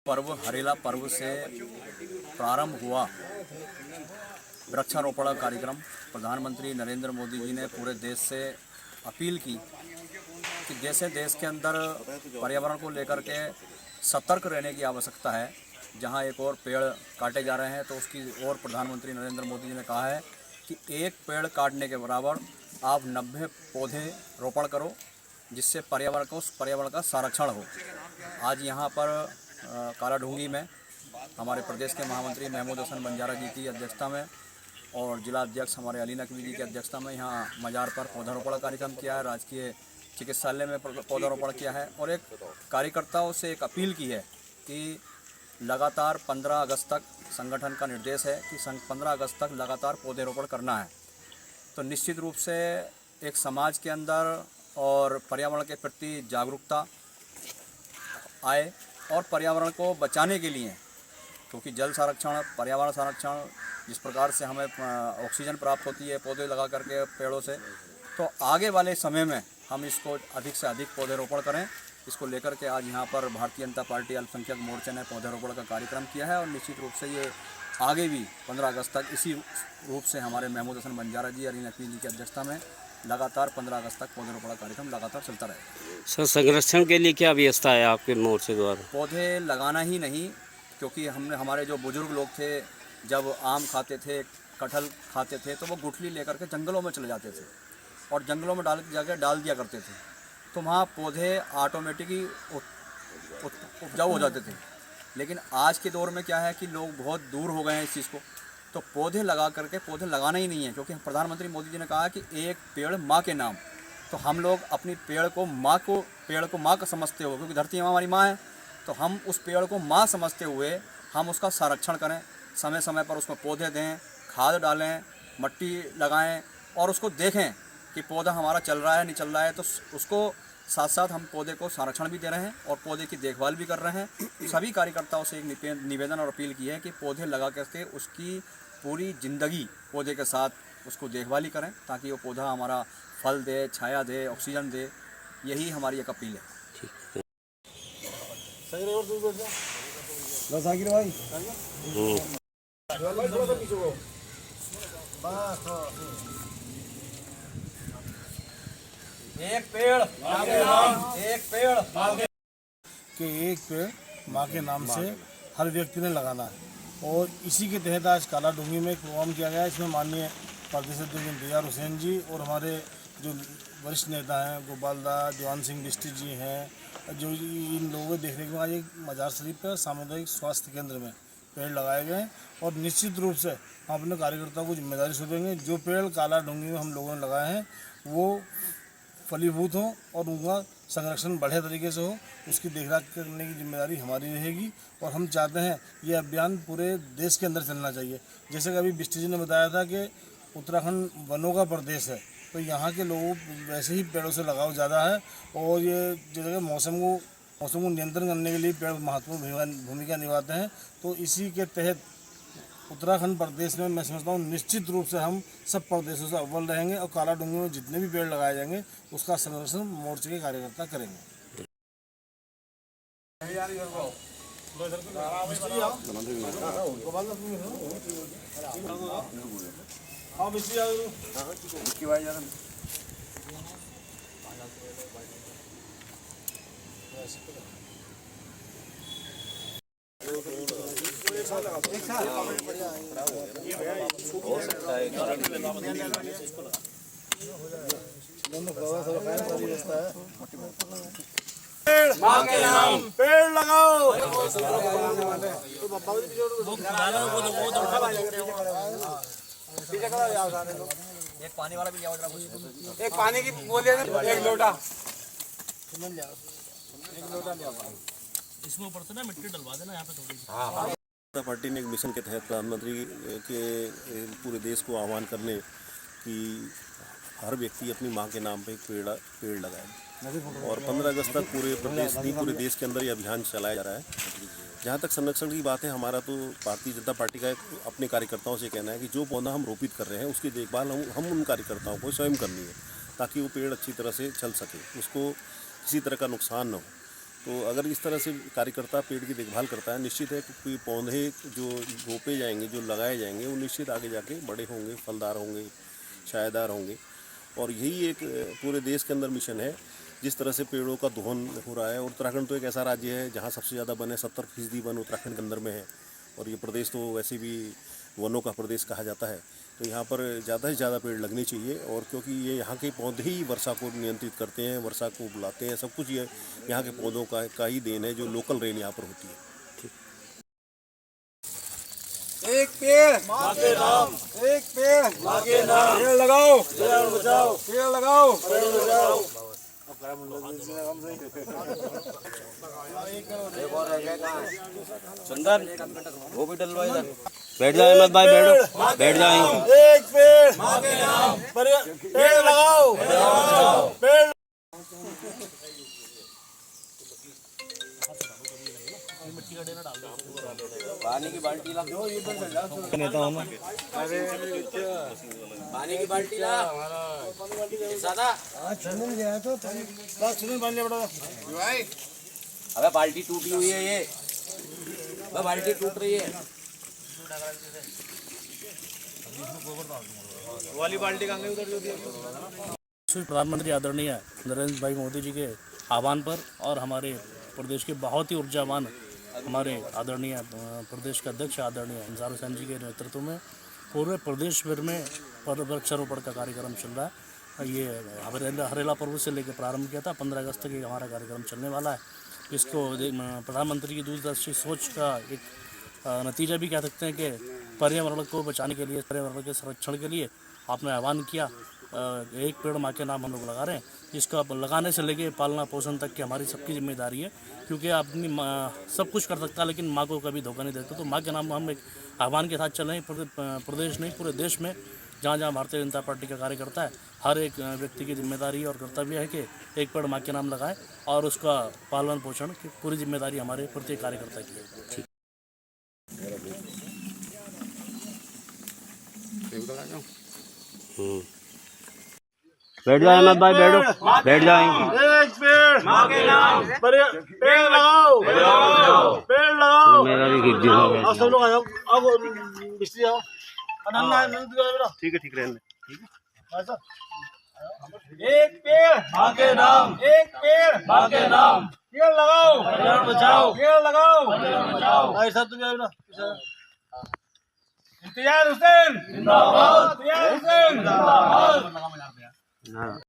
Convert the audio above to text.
पर्व हरेला पर्व से प्रारंभ हुआ वृक्षारोपण कार्यक्रम। प्रधानमंत्री नरेंद्र मोदी जी ने पूरे देश से अपील की कि जैसे देश के अंदर पर्यावरण को लेकर के सतर्क रहने की आवश्यकता है, जहां एक और पेड़ काटे जा रहे हैं तो उसकी ओर प्रधानमंत्री नरेंद्र मोदी जी ने कहा है कि एक पेड़ काटने के बराबर आप 90 पौधे रोपण करो, जिससे पर्यावरण का संरक्षण हो। आज यहाँ पर कालाढूंगी में हमारे प्रदेश के महामंत्री महमूद हसन बंजारा जी की अध्यक्षता में और जिला अध्यक्ष हमारे अली नकवी जी की अध्यक्षता में यहाँ मजार पर पौधारोपण कार्यक्रम किया है। राजकीय चिकित्सालय में पौधारोपण किया है और एक कार्यकर्ताओं से एक अपील की है कि लगातार 15 अगस्त तक संगठन का निर्देश है कि 15 अगस्त तक लगातार पौधेरोपण करना है। तो निश्चित रूप से एक समाज के अंदर और पर्यावरण के प्रति जागरूकता आए और पर्यावरण को बचाने के लिए, क्योंकि जल संरक्षण, पर्यावरण संरक्षण, जिस प्रकार से हमें ऑक्सीजन प्राप्त होती है पौधे लगा करके पेड़ों से, तो आगे वाले समय में हम इसको अधिक से अधिक पौधेरोपण करें। इसको लेकर के आज यहाँ पर भारतीय जनता पार्टी अल्पसंख्यक मोर्चे ने पौधेरोपण का कार्यक्रम किया है और निश्चित रूप से ये आगे भी 15 अगस्त तक इसी रूप से हमारे महमूद हसन बंजारा जी, अली नकवी जी की अध्यक्षता में लगातार 15 अगस्त तक पौधेरोपण कार्यक्रम लगातार चलता रहेगा। सर, संरक्षण के लिए क्या व्यवस्था है आपके मोर्चे द्वारा? पौधे लगाना ही नहीं, क्योंकि हमारे जो बुजुर्ग लोग थे जब आम खाते थे, कटहल खाते थे, तो वो गुठली लेकर के जंगलों में चले जाते थे और जंगलों में डाल दिया करते थे, तो वहाँ पौधे ऑटोमेटिकली उपजाऊ हो जाते थे। लेकिन आज के दौर में क्या है कि लोग बहुत दूर हो गए हैं इस चीज़ को, तो पौधे लगा करके पौधे लगाना ही नहीं है, क्योंकि प्रधानमंत्री मोदी जी ने कहा कि एक पेड़ माँ के नाम। तो हम लोग अपनी पेड़ को माँ का समझते हुए, क्योंकि धरती हमारी माँ है, तो हम उस पेड़ को माँ समझते हुए हम उसका संरक्षण करें, समय समय पर उसमें पौधे दें, खाद डालें, मट्टी लगाएं और उसको देखें कि पौधा हमारा चल रहा है नहीं चल रहा है। तो उसको साथ साथ हम पौधे को संरक्षण भी दे रहे हैं और पौधे की देखभाल भी कर रहे हैं। सभी कार्यकर्ताओं से एक निवेदन और अपील की है कि पौधे लगा करके उसकी पूरी ज़िंदगी पौधे के साथ उसको देखभाल ही करें, ताकि वो पौधा हमारा फल दे, छाया दे, ऑक्सीजन दे। यही हमारी एक अपील है। एक पेड़ माँ के नाम, एक पेड़ कि एक पेड़ माँ के नाम से हर व्यक्ति ने लगाना है। और इसी के तहत आज कालाढूंगी में एक प्रोग्राम किया गया है। इसमें माननीय प्रदेश अध्यक्ष दियार हुसैन जी और हमारे जो वरिष्ठ नेता हैं गोपाल दा, दीवान सिंह बिष्टी जी हैं, जो इन लोगों को देखने के बाद एक मजार शरीफ पर सामुदायिक स्वास्थ्य केंद्र में पेड़ लगाए गए हैं। और निश्चित रूप से हम अपने कार्यकर्ताओं को जिम्मेदारी सौंपेंगे, जो पेड़ कालाढूंगी में हम लोगों ने लगाए हैं वो फलीभूत हो और उनका संरक्षण बढ़िया तरीके से हो, उसकी देखभाल करने की जिम्मेदारी हमारी रहेगी। और हम चाहते हैं ये अभियान पूरे देश के अंदर चलना चाहिए। जैसे कि अभी बिष्टी जी ने बताया था कि उत्तराखंड वनों का प्रदेश है, तो यहाँ के लोगों वैसे ही पेड़ों से लगाव ज़्यादा है और ये जैसे मौसम को नियंत्रण करने के लिए पेड़ महत्वपूर्ण भूमिका निभाते हैं। तो इसी के तहत उत्तराखंड प्रदेश में मैं समझता हूँ निश्चित रूप से हम सब प्रदेशों से अव्वल रहेंगे और कालाढूंगी में जितने भी पेड़ लगाए जाएंगे उसका संरक्षण मोर्चे के कार्यकर्ता करेंगे। माँ के नाम पेड़ लगाओ। एक पानी वाला भी लिया, एक पानी की बोले एक लोटा इसमें ऊपर से ना मिट्टी डलवा देना यहाँ पे थोड़ी सी। पार्टी ने एक मिशन के तहत प्रधानमंत्री के पूरे देश को आह्वान करने की हर व्यक्ति अपनी माँ के नाम पे एक पेड़ लगाए। और 15 अगस्त तक पूरे देश के अंदर ये अभियान चलाया जा रहा है। जहाँ तक संरक्षण की बात है, हमारा तो भारतीय जनता पार्टी का अपने कार्यकर्ताओं से कहना है कि जो पौधा हम रोपित कर रहे हैं उसकी देखभाल हम उन कार्यकर्ताओं को स्वयं करनी है, ताकि वो पेड़ अच्छी तरह से चल सके, उसको किसी तरह का नुकसान न हो। तो अगर इस तरह से कार्यकर्ता पेड़ की देखभाल करता है, निश्चित है कि पौधे जो रोपे जाएंगे, जो लगाए जाएंगे, वो निश्चित आगे जाके बड़े होंगे, फलदार होंगे, छायादार होंगे। और यही एक पूरे देश के अंदर मिशन है। जिस तरह से पेड़ों का दोहन हो रहा है, और उत्तराखंड तो एक ऐसा राज्य है जहाँ सबसे ज़्यादा वन है, 70% वन उत्तराखंड के अंदर में है। और ये प्रदेश तो वैसे भी वनों का प्रदेश कहा जाता है। तो यहाँ पर ज़्यादा से ज़्यादा पेड़ लगने चाहिए। और क्योंकि ये यहाँ के पौधे ही वर्षा को नियंत्रित करते हैं, वर्षा को बुलाते हैं, सब कुछ ये यहाँ के पौधों का ही देन है, जो लोकल रेन यहाँ पर होती है। एक पेड़ माँ के नाम, एक पेड़ माँ के नाम, पेड़ लगाओ, पेड़ बचाओ, पेड़ लगाओ, पेड़ बचाओ। चंदन वो भी डलवा इधर। बैठ जाओ अहमद भाई, बैठ जाओ। एक पेड़ माँ के नाम, पेड़ लगाओ, पेड़। पानी की बाल्टी ला, पानी की बाल्टी ला। अबे बाल्टी टूटी हुई है, ये बाल्टी टूट रही है। वाली बाल्टी कहाँ गई उधर जो दिया? प्रधानमंत्री आदरणीय नरेंद्र भाई मोदी जी के आह्वान पर और हमारे प्रदेश के बहुत ही ऊर्जावान हमारे आदरणीय प्रदेश के अध्यक्ष आदरणीय अंसार हुसैन जी के नेतृत्व में पूरे प्रदेश भर में वृक्षारोपण का कार्यक्रम चल रहा है। ये हरेला पर्व से लेकर प्रारंभ किया था, 15 अगस्त तक ये हमारा कार्यक्रम चलने वाला है। इसको प्रधानमंत्री की दूरदर्शी सोच का एक नतीजा भी कह सकते हैं कि पर्यावरण को बचाने के लिए, पर्यावरण के संरक्षण के लिए आपने आह्वान किया। एक पेड़ माँ के नाम हम लोग लगा रहे हैं, जिसका लगाने से लेके पालना पोषण तक की हमारी सबकी जिम्मेदारी है। क्योंकि आदमी सब कुछ कर सकता है लेकिन माँ को कभी धोखा नहीं देता। तो माँ के नाम हम एक आह्वान के साथ चल रहे हैं। प्रदेश नहीं, पूरे देश में जहाँ जहाँ भारतीय जनता पार्टी का कार्यकर्ता है, हर एक व्यक्ति की जिम्मेदारी और कर्तव्य है कि एक पेड़ माँ के नाम लगाए और उसका पालन पोषण की पूरी जिम्मेदारी हमारे प्रत्येक कार्यकर्ता की है। बैठ जाओ अहमद भाई, बैठ जाओ। एक पेड़ माँ के नाम, पेड़ लगाओ, पेड़ लगाओ। मेरा भी गिर गया। सब लोग आ जाओ, अब मिस्त्री आओ। ठीक है, ठीक रहने। एक पेड़ माँ के नाम, एक पेड़ माँ के नाम, पेड़ लगाओ, पेड़ बचाओ, पेड़ लगाओ, पेड़ बचाओ। ऐसा तुम इम्तियाज हुसैन जिंदाबाद, इम्तियाज हुसैन जिंदाबाद।